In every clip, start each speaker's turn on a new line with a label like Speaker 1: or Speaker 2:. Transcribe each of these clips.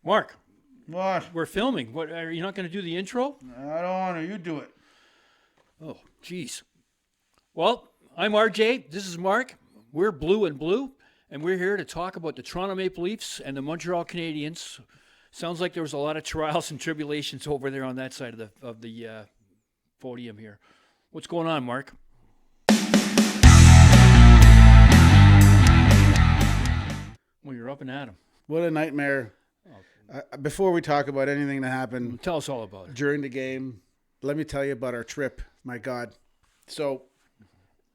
Speaker 1: Mark,
Speaker 2: What?
Speaker 1: we're filming. What are you not going to do the intro?
Speaker 2: I don't want to. You do it.
Speaker 1: Oh, jeez. Well, I'm RJ. This is Mark. We're Blue and Blue, and we're here to talk about the Toronto Maple Leafs and the Montreal Canadiens. Sounds like there was a lot of trials and tribulations over there on that side of the podium here. What's going on, Mark? Well, you're up and at 'em.
Speaker 2: What a nightmare. Before we talk about anything that happened
Speaker 1: Tell us all about it.
Speaker 2: during the game, let me tell you about our trip. My God. So,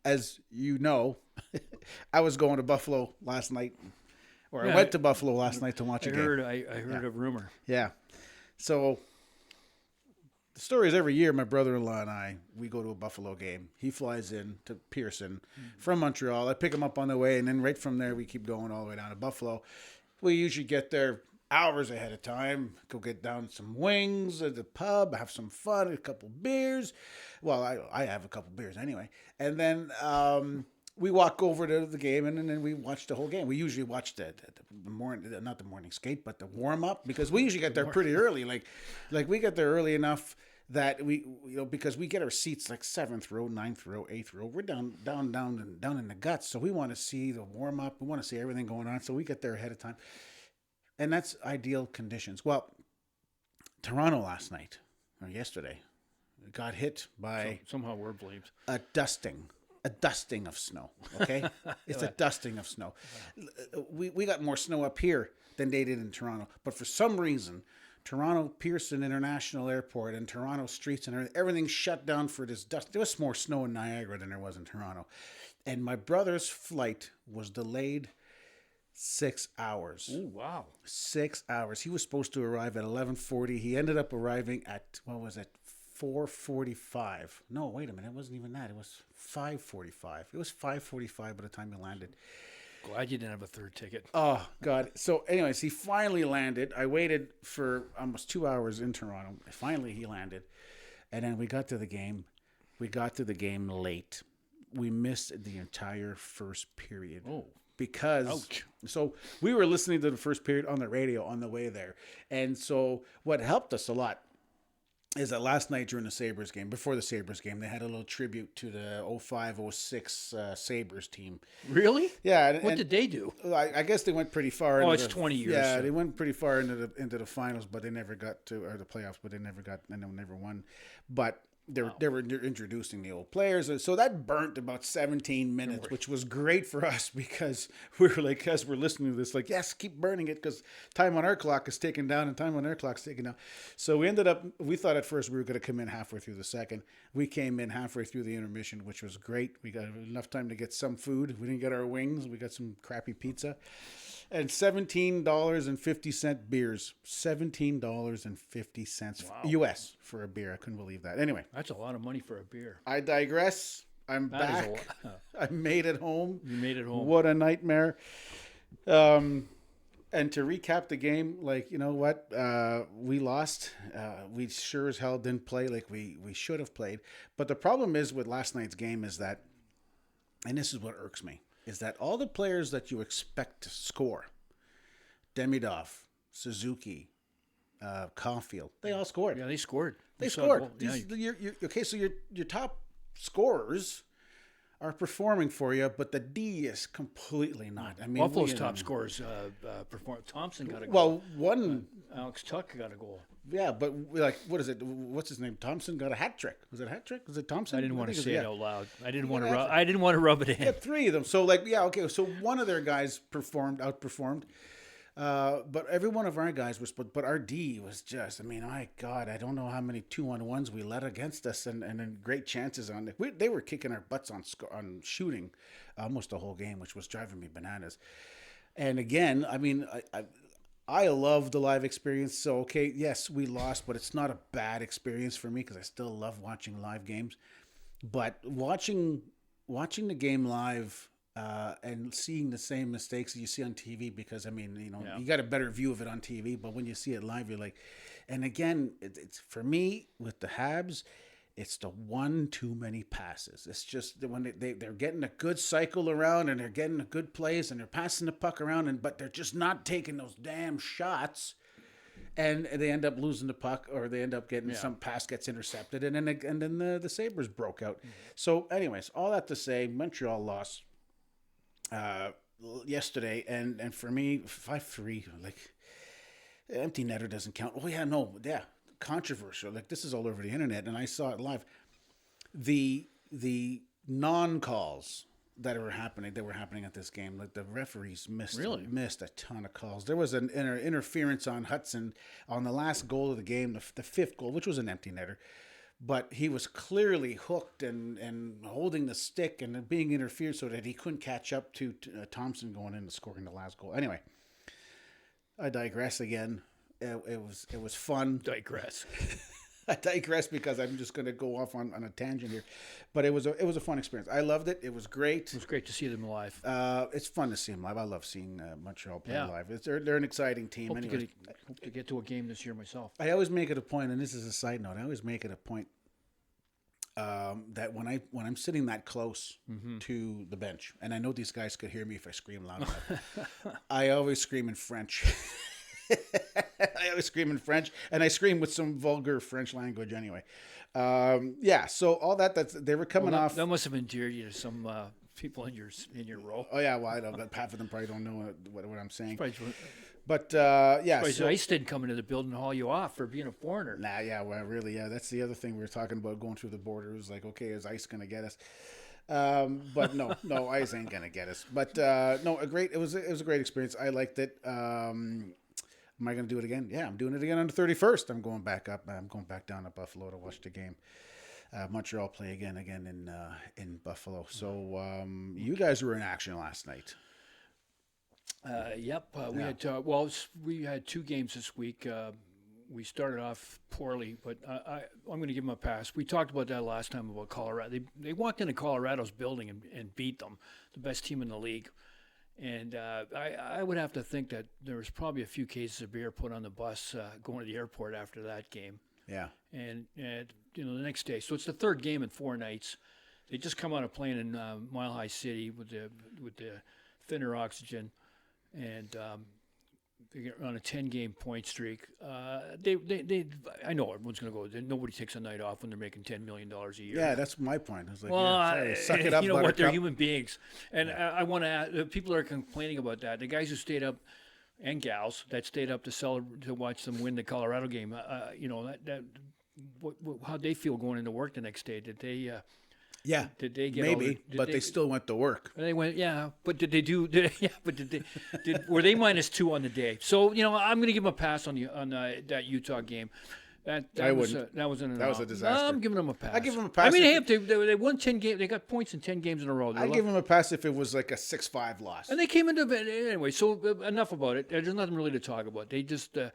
Speaker 2: as you know, I was going to Buffalo last night. Or I went to Buffalo last night to watch a game.
Speaker 1: I heard a rumor.
Speaker 2: Yeah. So, the story is every year my brother-in-law and we go to a Buffalo game. He flies in to Pearson from Montreal. I pick him up on the way, and then right from there we keep going all the way down to Buffalo. We usually get there hours ahead of time, go get down some wings at the pub, have some fun, a couple beers. Well, I have a couple beers anyway. And then we walk over to the game, and then we watch the whole game. We usually watch the morning, not the morning skate, but the warm-up, because we usually get there pretty early. Like we get there early enough that because we get our seats like 7th row, 9th row, 8th row. We're down in the guts. So we want to see the warm-up. We want to see everything going on. So we get there ahead of time. And that's ideal conditions. Well, Toronto last night, or yesterday, got hit by
Speaker 1: Somehow we're blamed.
Speaker 2: a dusting of snow, okay? It's a dusting of snow. We got more snow up here than they did in Toronto. But for some reason, Toronto Pearson International Airport and Toronto streets and everything shut down for this dust. There was more snow in Niagara than there was in Toronto. And my brother's flight was delayed 6 hours.
Speaker 1: Oh, wow.
Speaker 2: 6 hours. He was supposed to arrive at 11:40. He ended up arriving at, 4:45. No, wait a minute. It wasn't even that. It was 5:45. It was 5:45 by the time he landed.
Speaker 1: Glad you didn't have a third ticket.
Speaker 2: Oh, God. So, anyways, he finally landed. I waited for almost 2 hours in Toronto. Finally, he landed. And then we got to the game. We got to the game late. We missed the entire first period.
Speaker 1: Oh.
Speaker 2: Because
Speaker 1: Ouch.
Speaker 2: So we were listening to the first period on the radio on the way there. And so what helped us a lot is that last night during the Sabres game, before the Sabres game, they had a little tribute to the 05-06 Sabres team.
Speaker 1: Really?
Speaker 2: Yeah.
Speaker 1: What did they do?
Speaker 2: I guess they went pretty far.
Speaker 1: Oh, it's 20 years.
Speaker 2: Yeah,
Speaker 1: so.
Speaker 2: they went pretty far into the finals, but they never got to, or the playoffs, but they never got, and they never won. But they were introducing the old players, and so that burnt about 17 minutes, which was great for us because we were like, as we're listening to this, like, yes, keep burning it because time on our clock is taken down and time on their clock's taken down. So we thought at first we were going to come in halfway through the second. We came in halfway through the intermission, which was great. We got enough time to get some food. We didn't get our wings. We got some crappy pizza. And $17.50 beers. $17.50 US for a beer. I couldn't believe that. Anyway.
Speaker 1: That's a lot of money for a beer.
Speaker 2: I digress. I'm back. I made it home.
Speaker 1: You made it home.
Speaker 2: What a nightmare. And to recap the game, like, you know what? We lost. We sure as hell didn't play like we should have played. But the problem is with last night's game is that, and this is what irks me, is that all the players that you expect to score, Demidov, Suzuki, Caulfield, they all scored.
Speaker 1: Yeah, they scored.
Speaker 2: They scored. Okay, so your top scorers are performing for you, but the D is completely not. I mean,
Speaker 1: Buffalo's top scorers performed. Thompson got a goal.
Speaker 2: Well, one.
Speaker 1: Alex Tuck got a goal.
Speaker 2: Yeah, but like, what is it? What's his name? Thompson got a hat trick. Was it a hat trick? Was it Thompson?
Speaker 1: I didn't want to say it out loud. I didn't want to rub it in.
Speaker 2: Yeah, 3 of them. So like, yeah, okay. So one of their guys outperformed. But every one of our guys was, but our D was just, I mean, my God, I don't know how many 2-on-1s we let against us and then great chances on it. They were kicking our butts on shooting almost the whole game, which was driving me bananas. And again, I mean, I love the live experience. So, okay, yes, we lost, but it's not a bad experience for me because I still love watching live games. But watching the game live, and seeing the same mistakes that you see on TV, because I mean, you got a better view of it on TV, but when you see it live, you're like, and again, it's for me with the Habs, it's the one too many passes. It's just that when they're getting a good cycle around and they're getting a good plays and they're passing the puck around, but they're just not taking those damn shots and they end up losing the puck, or they end up getting some pass gets intercepted, and then the Sabres broke out. So, anyways, all that to say, Montreal lost yesterday, and for me, 5-3, like, empty netter doesn't count. Oh yeah, controversial. Like, this is all over the internet, and I saw it live. The non-calls that were happening at this game, like the referees missed a ton of calls. There was an interference on Hudson on the last goal of the game, the fifth goal, which was an empty netter, but he was clearly hooked and holding the stick and being interfered so that he couldn't catch up to Thompson going in and scoring the last goal. Anyway, I digress again. It was fun.
Speaker 1: Digress.
Speaker 2: I digress because I'm just going to go off on a tangent here, but it was a fun experience. I loved it. It was great.
Speaker 1: It was great to see them live.
Speaker 2: It's fun to see them live. I love seeing Montreal play live. They're an exciting team.
Speaker 1: Hope
Speaker 2: anyway.
Speaker 1: to get to a game this year myself.
Speaker 2: I always make it a point, and this is a side note. I always make it a point that when I'm sitting that close to the bench, and I know these guys could hear me if I scream loud enough, I always scream in French. I always scream in French, and I scream with some vulgar French language anyway. So all they were coming off.
Speaker 1: That must have endeared you to some people in your row.
Speaker 2: Oh yeah, well I don't. But half of them probably don't know what I'm saying. But
Speaker 1: so ICE didn't come into the building and haul you off for being a foreigner.
Speaker 2: Nah, yeah, well, really, yeah. That's the other thing we were talking about, going through the border. It was like, okay, is ICE gonna get us? But no, ICE ain't gonna get us. But no, it was a great experience. I liked it. Am I going to do it again? Yeah, I'm doing it again on the 31st. I'm going back up. I'm going back down to Buffalo to watch the game. Montreal play again in Buffalo. So you guys were in action last night.
Speaker 1: Yep. We had 2 games this week. We started off poorly, but I'm going to give them a pass. We talked about that last time about Colorado. They walked into Colorado's building and beat them, the best team in the league. And I would have to think that there was probably a few cases of beer put on the bus going to the airport after that game.
Speaker 2: Yeah.
Speaker 1: And the next day. So it's the 3rd game in 4 nights. They just come out of playing in Mile High City with the thinner oxygen, and they get on a 10-game point streak. I know everyone's going to go. Nobody takes a night off when they're making $10 million a year.
Speaker 2: Yeah, that's my point. I was like, suck it up.
Speaker 1: You know what? They're human beings, and I want to add. People are complaining about that. The guys who stayed up, and gals that stayed up to watch them win the Colorado game. How they feel going into work the next day? Did they?
Speaker 2: Yeah,
Speaker 1: did they get
Speaker 2: maybe? They still went to work.
Speaker 1: They went, yeah. But did they do? Were they -2 on the day? So I'm going to give them a pass on that Utah game. That was a disaster. I'm giving them a pass.
Speaker 2: I give them a pass.
Speaker 1: I mean, they won 10 games. They got points in 10 games in a row.
Speaker 2: I give them a pass if it was like a 6-5 loss.
Speaker 1: And they came into anyway. So enough about it. There's nothing really to talk about. He
Speaker 2: doesn't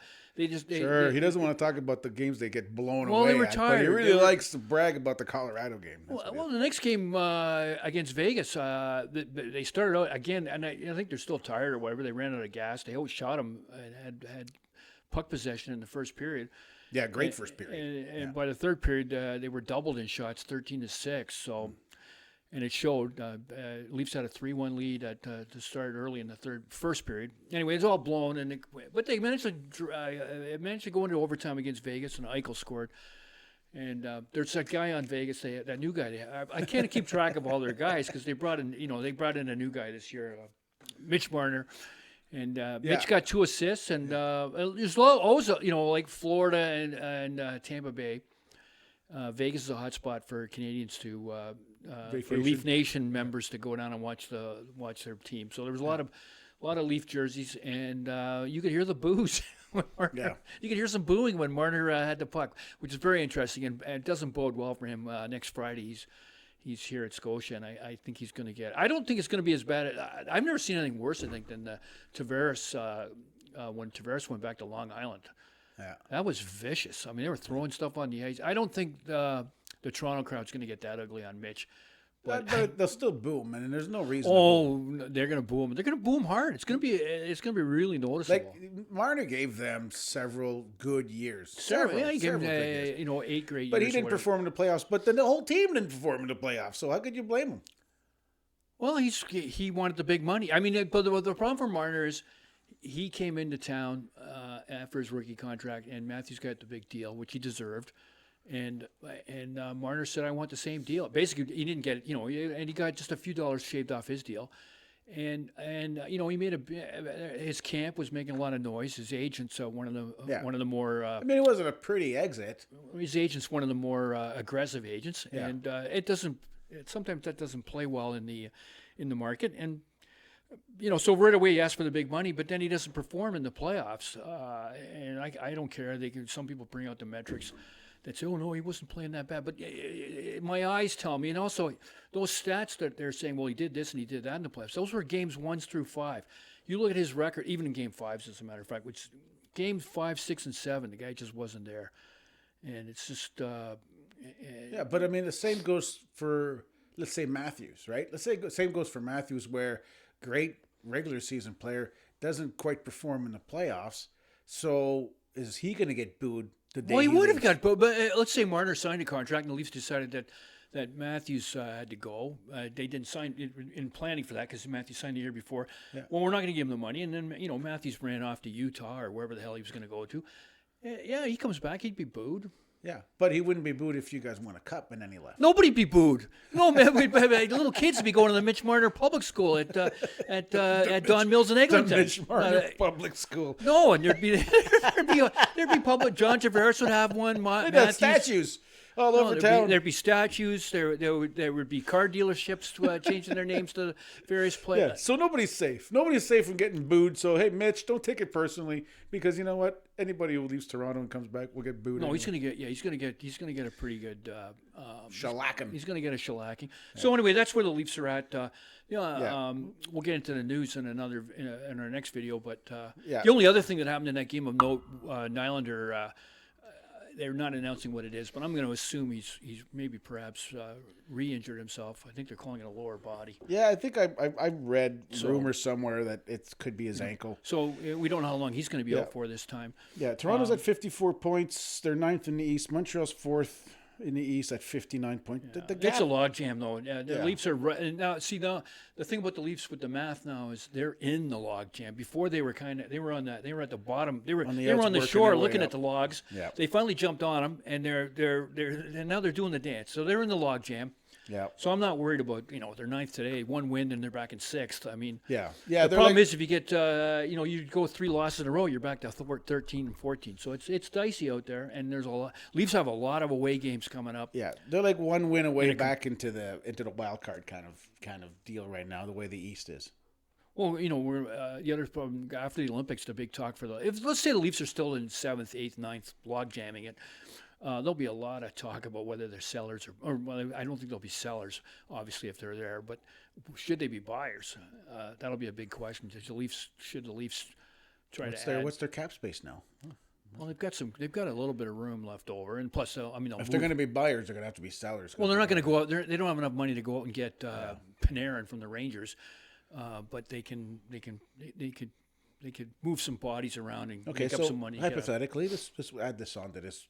Speaker 2: want to talk about the games they get blown away.
Speaker 1: Well, they were tired.
Speaker 2: But he really likes to brag about the Colorado game.
Speaker 1: Well, the next game against Vegas, they started out again, and I think they're still tired or whatever. They ran out of gas. They shot them and had puck possession in the first period.
Speaker 2: Yeah, great first period.
Speaker 1: And by the third period, they were doubled in shots, 13-6. So, and it showed. Leafs had a 3-1 lead to start early in the first period. Anyway, it's all blown, but they managed to go into overtime against Vegas, and Eichel scored. And there's that guy on Vegas, that new guy. I can't keep track of all their guys because they brought in a new guy this year, Mitch Marner. And Mitch got 2 assists, and there's always, like Florida and Tampa Bay. Vegas is a hot spot for Canadians for Leaf Nation members to go down and watch their team. So there was a lot of Leaf jerseys, and you could hear the boos. You could hear some booing when Marner had the puck, which is very interesting, and it doesn't bode well for him next Friday. He's here at Scotia, and I think he's going to get. I don't think it's going to be as bad. I've never seen anything worse, I think, than Tavares when Tavares went back to Long Island.
Speaker 2: Yeah,
Speaker 1: that was vicious. I mean, they were throwing stuff on the ice. I don't think the Toronto crowd's going to get that ugly on Mitch.
Speaker 2: But they'll still boo him, and there's no reason.
Speaker 1: They're going to boo him. They're going to boo him hard. It's going to be really noticeable.
Speaker 2: Like Marner gave them several good years.
Speaker 1: He gave them 8 great years.
Speaker 2: But he didn't perform in the playoffs. But then the whole team didn't perform in the playoffs. So how could you blame him?
Speaker 1: Well, he wanted the big money. I mean, but the problem for Marner is he came into town for his rookie contract, and Matthews got the big deal, which he deserved. And Marner said, "I want the same deal." Basically, he didn't get it, and he got just a few dollars shaved off his deal. And he made his camp was making a lot of noise. His agent's one of the more.
Speaker 2: I mean, it wasn't a pretty exit.
Speaker 1: His agent's one of the more aggressive agents,
Speaker 2: Yeah.
Speaker 1: and it doesn't. Sometimes that doesn't play well in the market, and so right away he asked for the big money, but then he doesn't perform in the playoffs. And I don't care. Some people bring out the metrics that say, "Oh no, he wasn't playing that bad." But my eyes tell me, and also those stats that they're saying, "Well, he did this and he did that in the playoffs." Those were games 1 through 5. You look at his record, even in game 5s, as a matter of fact, which games 5, 6, and 7, the guy just wasn't there, and it's just.
Speaker 2: Yeah, but I mean, the same goes for, let's say, Matthews, right? Let's say same goes for Matthews, where great regular season player doesn't quite perform in the playoffs. So is he going to get booed the day?
Speaker 1: Well, he would have
Speaker 2: leaves?
Speaker 1: got booed, but let's say Marner signed a contract and the Leafs decided that Matthews had to go. They didn't sign in planning for that because Matthews signed the year before.
Speaker 2: Yeah.
Speaker 1: Well, we're not going to give him the money, and then Matthews ran off to Utah or wherever the hell he was going to go to. Yeah, he comes back, he'd be booed.
Speaker 2: Yeah, but he wouldn't be booed if you guys won a cup and then he left.
Speaker 1: Nobody'd be booed. No, man, little kids would be going to the Mitch Marner Public School at Don Mills in Eglinton.
Speaker 2: The Mitch Marner Public School.
Speaker 1: No, and there'd be public. John Tavares would have one.
Speaker 2: They'd have statues all over town.
Speaker 1: There'd be statues. There would be car dealerships changing their names to various places.
Speaker 2: Yeah, so nobody's safe. Nobody's safe from getting booed. So hey, Mitch, don't take it personally, because you know what? Anybody who leaves Toronto and comes back will get booed.
Speaker 1: No,
Speaker 2: anyway.
Speaker 1: he's gonna get a pretty good
Speaker 2: shellacking.
Speaker 1: He's gonna get a shellacking. Yeah. So anyway, that's where the Leafs are at. We'll get into the news in in our next video. But the only other thing that happened in that game of note, Nylander. They're not announcing what it is, but I'm going to assume he's perhaps re-injured himself. I think they're calling it a lower body.
Speaker 2: Yeah, I think I read rumors somewhere that it could be his ankle.
Speaker 1: So we don't know how long he's going to be out for this time.
Speaker 2: Yeah, Toronto's at 54 points. They're 9th in the East. Montreal's 4th in the East at 59 points.
Speaker 1: Yeah.
Speaker 2: The gap,
Speaker 1: it's a logjam, though. The Leafs are now. See, now the thing about the Leafs with the math now is they're in the logjam. Before they were they were at the bottom. They were on the shore looking at the logs.
Speaker 2: Yeah.
Speaker 1: They finally jumped on them, and now they're doing the dance. So they're in the logjam.
Speaker 2: Yeah.
Speaker 1: So I'm not worried about they're 9th today, 1 win, and they're back in 6th. I mean,
Speaker 2: yeah.
Speaker 1: The problem is if you get you go 3 losses in a row, you're back to 13 and 14. So it's dicey out there, and there's a lot. Leafs have a lot of away games coming up.
Speaker 2: Yeah, they're like 1 win away back into the wild card kind of deal right now. The way the East is.
Speaker 1: Well, we're the other problem after the Olympics. The big talk for let's say the Leafs are still in 7th, 8th, 9th, log jamming it. There'll be a lot of talk about whether they're sellers or I don't think they'll be sellers, obviously, if they're there. But should they be buyers? That'll be a big question. Should the Leafs try to add?
Speaker 2: What's their cap space now?
Speaker 1: Well, they've got a little bit of room left over, and plus,
Speaker 2: if they're going to be buyers, they're going to have to be sellers.
Speaker 1: Well, they're not going to go out there. They don't have enough money to go out and get Panarin from the Rangers, but they could move some bodies around and make up some money.
Speaker 2: Hypothetically, let's add this on to this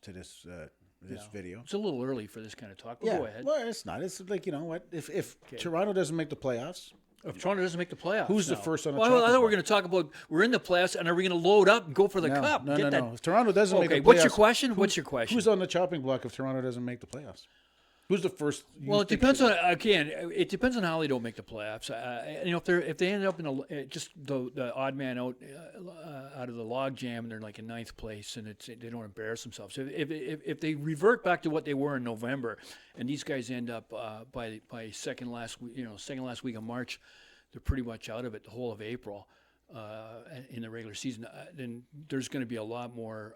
Speaker 2: video.
Speaker 1: It's a little early for this kind of talk, but go ahead.
Speaker 2: Well, it's not. It's like, you know what? If Toronto doesn't make the playoffs,
Speaker 1: if Toronto doesn't make the playoffs,
Speaker 2: who's the first on the
Speaker 1: chopping block? I thought we were going to talk about we're in the playoffs, and are we going to load up and go for the cup?
Speaker 2: No. If Toronto doesn't make the playoffs,
Speaker 1: what's your question?
Speaker 2: Who's on the chopping block if Toronto doesn't make the playoffs? Who's the first?
Speaker 1: Well, it depends on it depends on how they don't make the playoffs. If they end up in just the odd man out of the log jam and they're like in 9th place and they don't embarrass themselves. If they revert back to what they were in November, and these guys end up by second last week of March, they're pretty much out of it the whole of April in the regular season. Then there's going to be a lot more.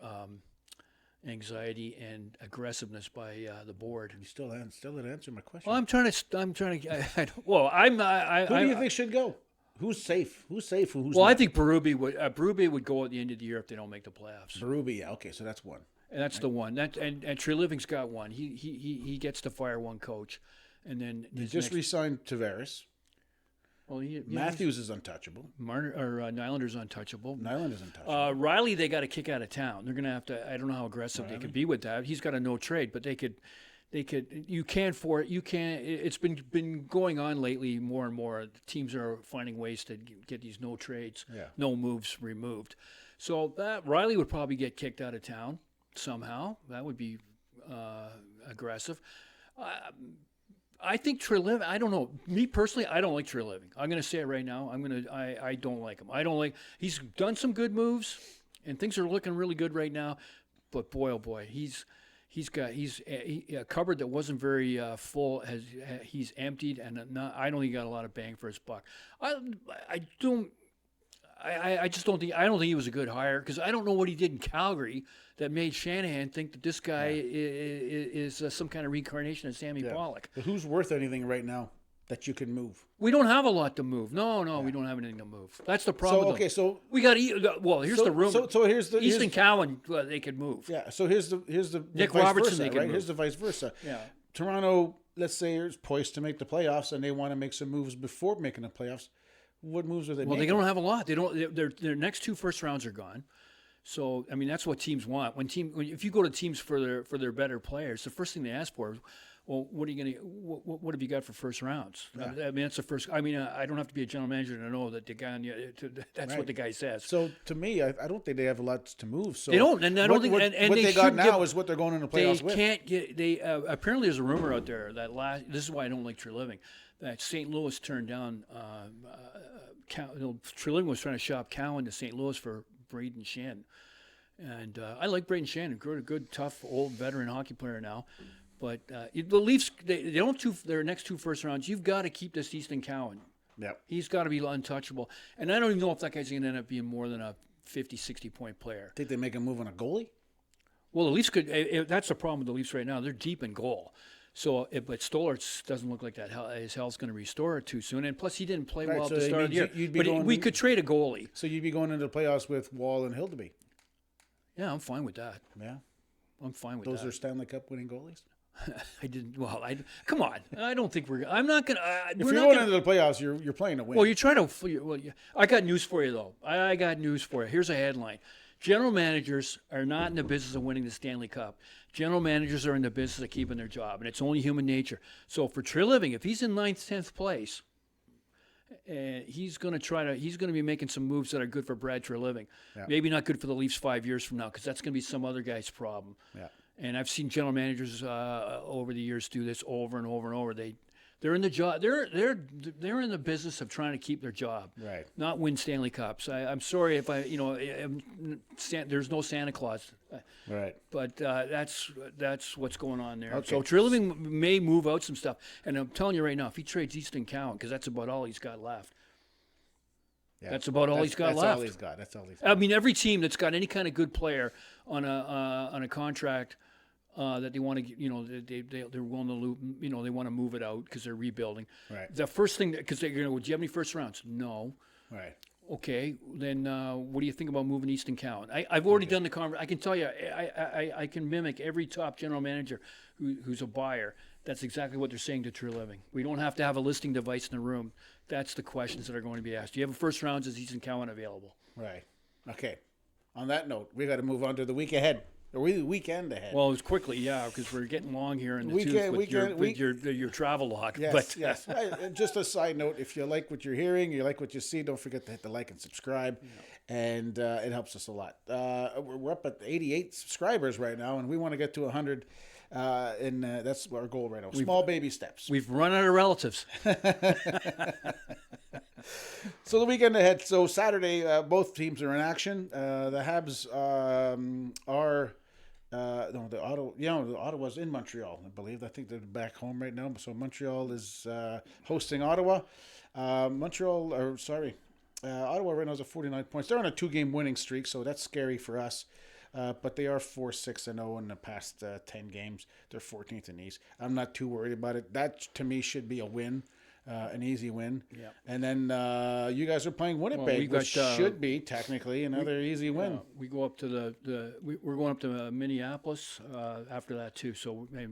Speaker 1: Anxiety and aggressiveness by the board.
Speaker 2: You still didn't answer my question.
Speaker 1: Well, I'm trying to. Well, I'm.
Speaker 2: Who do you think should go? Who's safe? Who's safe? Who's
Speaker 1: well,
Speaker 2: not?
Speaker 1: I think Berube would go at the end of the year if they don't make the playoffs.
Speaker 2: Berube, yeah, okay, so that's one.
Speaker 1: And that's the one. And Treliving's got one. He gets to fire one coach, and then
Speaker 2: they just re-signed Tavares.
Speaker 1: Well,
Speaker 2: Matthews is untouchable.
Speaker 1: Nylander's untouchable.
Speaker 2: Nylander's untouchable.
Speaker 1: Riley, they got to kick out of town. They're going to have to. I don't know how aggressive they could be with that. He's got a no trade, but they could. You can't for it. You can't. It's been going on lately more and more. The teams are finding ways to get these no trades, no moves removed. So that Riley would probably get kicked out of town somehow. That would be aggressive. I think Treliving. I don't know. Me personally, I don't like Treliving. I'm going to say it right now. I don't like him. I don't like. He's done some good moves, and things are looking really good right now. But boy, oh boy, he's a cupboard that wasn't very full. He's emptied, and I don't think he got a lot of bang for his buck. I just don't think he was a good hire because I don't know what he did in Calgary that made Shanahan think that this guy is some kind of reincarnation of Sammy Pollock.
Speaker 2: But who's worth anything right now that you can move?
Speaker 1: We don't have a lot to move. No, we don't have anything to move. That's the problem.
Speaker 2: So
Speaker 1: we got to. Well, here's the rumor.
Speaker 2: So here's the
Speaker 1: Easton Cowan. They could move.
Speaker 2: Yeah. So here's the
Speaker 1: Nick
Speaker 2: vice
Speaker 1: Robertson.
Speaker 2: versa,
Speaker 1: They could
Speaker 2: right?
Speaker 1: move.
Speaker 2: Here's the vice versa.
Speaker 1: Yeah.
Speaker 2: Toronto, let's say, is poised to make the playoffs, and they want to make some moves before making the playoffs. What moves are they making?
Speaker 1: Well, they don't have a lot. They don't. Their next 2 first rounds are gone. So I mean, that's what teams want. If you go to teams for their better players, the first thing they ask for is, well, what are you going to? What have you got for first rounds?
Speaker 2: Yeah.
Speaker 1: I mean, that's the first. I mean, I don't have to be a general manager to know that the guy. That's what the guy says.
Speaker 2: So to me, I don't think they have a lot to move. So
Speaker 1: they don't, and I don't think.
Speaker 2: What they got now is what they're going into playoffs with.
Speaker 1: They can't get. They apparently there's a rumor out there that this is why I don't like Treliving. That St. Louis turned down. Treliving was trying to shop Cowan to St. Louis for Braden Shen. And I like Braden Shannon, good, tough, old veteran hockey player now. But the Leafs, they don't their next 2 first rounds. You've got to keep this Easton Cowan.
Speaker 2: Yep.
Speaker 1: He's got to be untouchable. And I don't even know if that guy's going to end up being more than a 50, 60-point player.
Speaker 2: Think they make a move on a goalie?
Speaker 1: Well, the Leafs could. That's the problem with the Leafs right now. They're deep in goal. So, but Stoller doesn't look like that. His health's going to restore it too soon. And plus, he didn't play well at the start of the year. But we could trade a goalie.
Speaker 2: So you'd be going into the playoffs with Wall and Hildeby.
Speaker 1: Yeah, I'm fine with that.
Speaker 2: Yeah,
Speaker 1: I'm fine with
Speaker 2: those
Speaker 1: that.
Speaker 2: are Stanley Cup winning goalies.
Speaker 1: I didn't. Well, come on. I don't think we're. I'm not gonna.
Speaker 2: If you're going into the playoffs, you're playing to win.
Speaker 1: Well, you try to. Well, I got news for you though. I got news for you. Here's a headline: General managers are not in the business of winning the Stanley Cup. General managers are in the business of keeping their job, and it's only human nature. So for Treliving, if he's in 9th, 10th place, he's going to be making some moves that are good for Brad Treliving.
Speaker 2: Yeah.
Speaker 1: Maybe not good for the Leafs 5 years from now, because that's going to be some other guy's problem.
Speaker 2: Yeah.
Speaker 1: And I've seen general managers over the years do this over and over and over. They're in the job. They're in the business of trying to keep their job,
Speaker 2: Right.
Speaker 1: not win Stanley Cups. I'm sorry if there's no Santa Claus,
Speaker 2: Right.
Speaker 1: but that's what's going on there.
Speaker 2: Okay.
Speaker 1: So Treliving may move out some stuff, and I'm telling you right now, if he trades Easton Cowan, because that's about all he's got left.
Speaker 2: Yeah.
Speaker 1: That's about all he's got
Speaker 2: that's
Speaker 1: left.
Speaker 2: All he's got. That's all he's got.
Speaker 1: I mean, every team that's got any kind of good player on a contract that they want to, they're willing to, they want to move it out because they're rebuilding.
Speaker 2: Right.
Speaker 1: The first thing, because they're going to, do you have any first rounds? No.
Speaker 2: Right.
Speaker 1: Okay, then what do you think about moving Easton Cowan? I've already done the conversation. I can tell you, I can mimic every top general manager who's a buyer. That's exactly what they're saying to Treliving. We don't have to have a listing device in the room. That's the questions that are going to be asked. Do you have a first rounds? Is Easton Cowan available?
Speaker 2: Right. Okay. On that note, we got to move on to the week ahead. Or the weekend ahead.
Speaker 1: Well, it was quickly, yeah, because we're getting long here in the tooth with your travel log.
Speaker 2: Yes,
Speaker 1: but,
Speaker 2: yes. And just a side note, if you like what you're hearing, you like what you see, don't forget to hit the like and subscribe. Yeah. And it helps us a lot. We're up at 88 subscribers right now, and we want to get to 100. And that's our goal right now. Small baby steps.
Speaker 1: We've run out of relatives.
Speaker 2: So the weekend ahead. So Saturday, both teams are in action. The Habs are... the Ottawa's in Montreal, I believe. I think they're back home right now. So Montreal is hosting Ottawa. Ottawa right now has 49 points. They're on a 2-game winning streak, so that's scary for us. But they are 4-6-0 in the past 10 games. They're 14th in the East. I'm not too worried about it. That, to me, should be a win. An easy win. Yeah. And then you guys are playing Winnipeg, which should be technically another easy win.
Speaker 1: We go up to we're going up to Minneapolis after that too. So I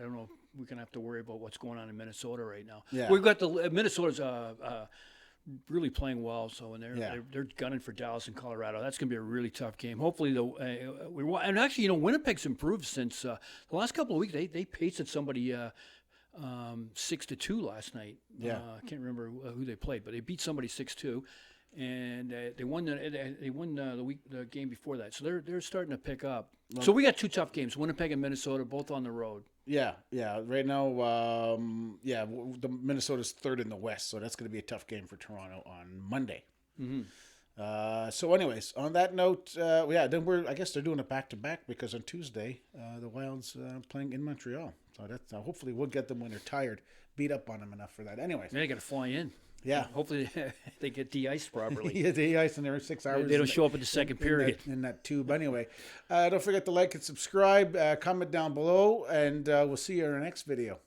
Speaker 1: don't know if we're gonna have to worry about what's going on in Minnesota right now.
Speaker 2: Yeah.
Speaker 1: We've got Minnesota's really playing well. So they're gunning for Dallas and Colorado. That's gonna be a really tough game. Hopefully and actually Winnipeg's improved since the last couple of weeks. They pasted somebody. 6-2 last night.
Speaker 2: Yeah,
Speaker 1: I can't remember who they played, but they beat somebody 6-2, and they won the game before that. So they're starting to pick up. So we got 2 tough games: Winnipeg and Minnesota, both on the road.
Speaker 2: Yeah. Right now, the Minnesota's third in the West, so that's going to be a tough game for Toronto on Monday. So, anyways, on that note, then I guess they're doing a back-to-back because on Tuesday, the Wild's playing in Montreal. So that's hopefully we'll get them when they're tired, beat up on them enough for that. Anyways,
Speaker 1: They got to fly in.
Speaker 2: Yeah.
Speaker 1: Hopefully they get de-iced properly.
Speaker 2: Yeah, the ice in there 6 hours.
Speaker 1: They don't show up in the second period.
Speaker 2: In that tube. Anyway, don't forget to like and subscribe. Comment down below, and we'll see you in our next video.